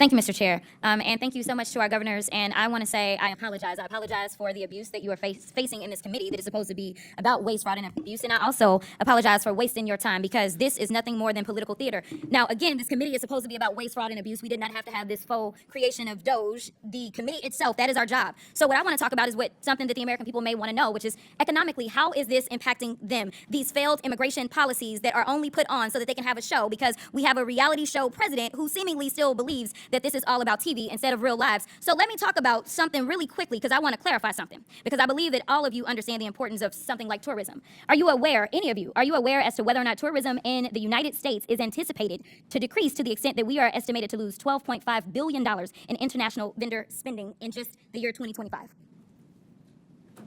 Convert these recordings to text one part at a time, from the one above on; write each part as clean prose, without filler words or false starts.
Thank you, Mr. Chair. And thank you so much to our governors. And I want to say I apologize. I apologize for the abuse that you are facing in this committee that is supposed to be about waste, fraud, and abuse. And I also apologize for wasting your time because this is nothing more than political theater. Now, again, this committee is supposed to be about waste, fraud, and abuse. We did not have to have this faux creation of Doge. The committee itself, that is our job. So what I want to talk about is something that the American people may want to know, which is economically, how is this impacting them? These failed immigration policies that are only put on so that they can have a show because we have a reality show president who seemingly still believes that this is all about TV instead of real lives. So let me talk about something really quickly because I want to clarify something because I believe that all of you understand the importance of something like tourism. Are you aware, any of you, are you aware as to whether or not tourism in the United States is anticipated to decrease to the extent that we are estimated to lose $12.5 billion in international vendor spending in just the year 2025?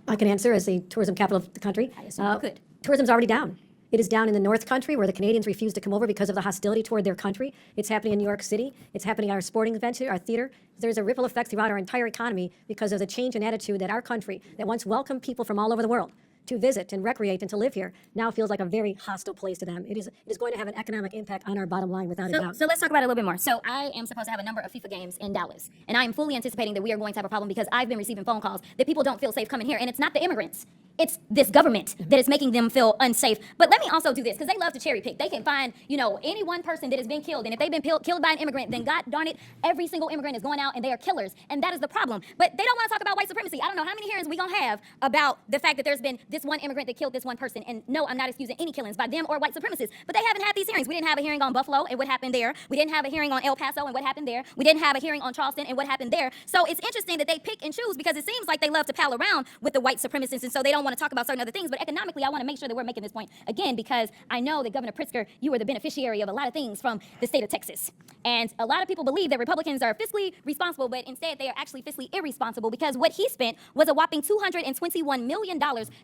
I can answer as the tourism capital of the country. I assume you could. Tourism's already down. It is down in the North Country where the Canadians refuse to come over because of the hostility toward their country. It's happening in New York City. It's happening at our sporting events here, our theater. There's a ripple effect throughout our entire economy because of the change in attitude that our country, that once welcomed people from all over the world to visit and recreate and to live here, now feels like a very hostile place to them. It is going to have an economic impact on our bottom line without a doubt. So let's talk about it a little bit more. So I am supposed to have a number of FIFA games in Dallas, and I am fully anticipating that we are going to have a problem because I've been receiving phone calls that people don't feel safe coming here, and it's not the immigrants. It's this government that is making them feel unsafe. But let me also do this, because they love to cherry pick. They can find, any one person that has been killed. And if they've been killed by an immigrant, then God darn it, every single immigrant is going out and they are killers. And that is the problem. But they don't want to talk about white supremacy. I don't know how many hearings we're going to have about the fact that there's been this one immigrant that killed this one person. And no, I'm not excusing any killings by them or white supremacists. But they haven't had these hearings. We didn't have a hearing on Buffalo and what happened there. We didn't have a hearing on El Paso and what happened there. We didn't have a hearing on Charleston and what happened there. So it's interesting that they pick and choose because it seems like they love to pal around with the white supremacists. And so they don't want to talk about certain other things. But economically, I want to make sure that we're making this point again because I know that Governor Pritzker, you were the beneficiary of a lot of things from the state of Texas. And a lot of people believe that Republicans are fiscally responsible, but instead they are actually fiscally irresponsible because what he spent was a whopping $221 million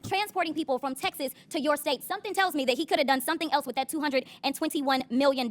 transporting people from Texas to your state. Something tells me that he could have done something else with that $221 million.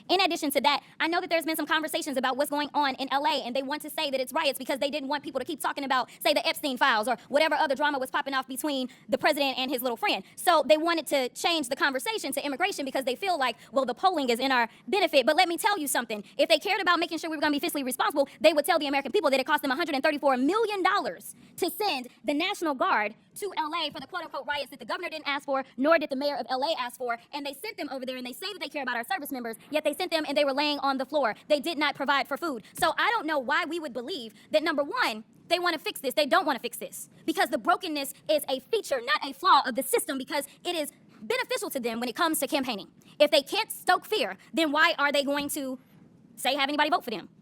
In addition to that, I know that there's been some conversations about what's going on in LA, and they want to say that it's riots because they didn't want people to keep talking about, say, the Epstein files or whatever other drama was popping off between the president and his little friend. So they wanted to change the conversation to immigration because they feel like, well, the polling is in our benefit. But let me tell you something. If they cared about making sure we were going to be fiscally responsible, they would tell the American people that it cost them $134 million to send the National Guard to LA for the quote-unquote riots that the governor didn't ask for, nor did the mayor of LA ask for. And they sent them over there, and they say that they care about our service members, yet they sent them and they were laying on the floor. They did not provide for food. So I don't know why we would believe that, number one, they want to fix this. They don't want to fix this because the brokenness is a feature, not a flaw of the system, because it is beneficial to them when it comes to campaigning. If they can't stoke fear, then why are they going to, say, have anybody vote for them?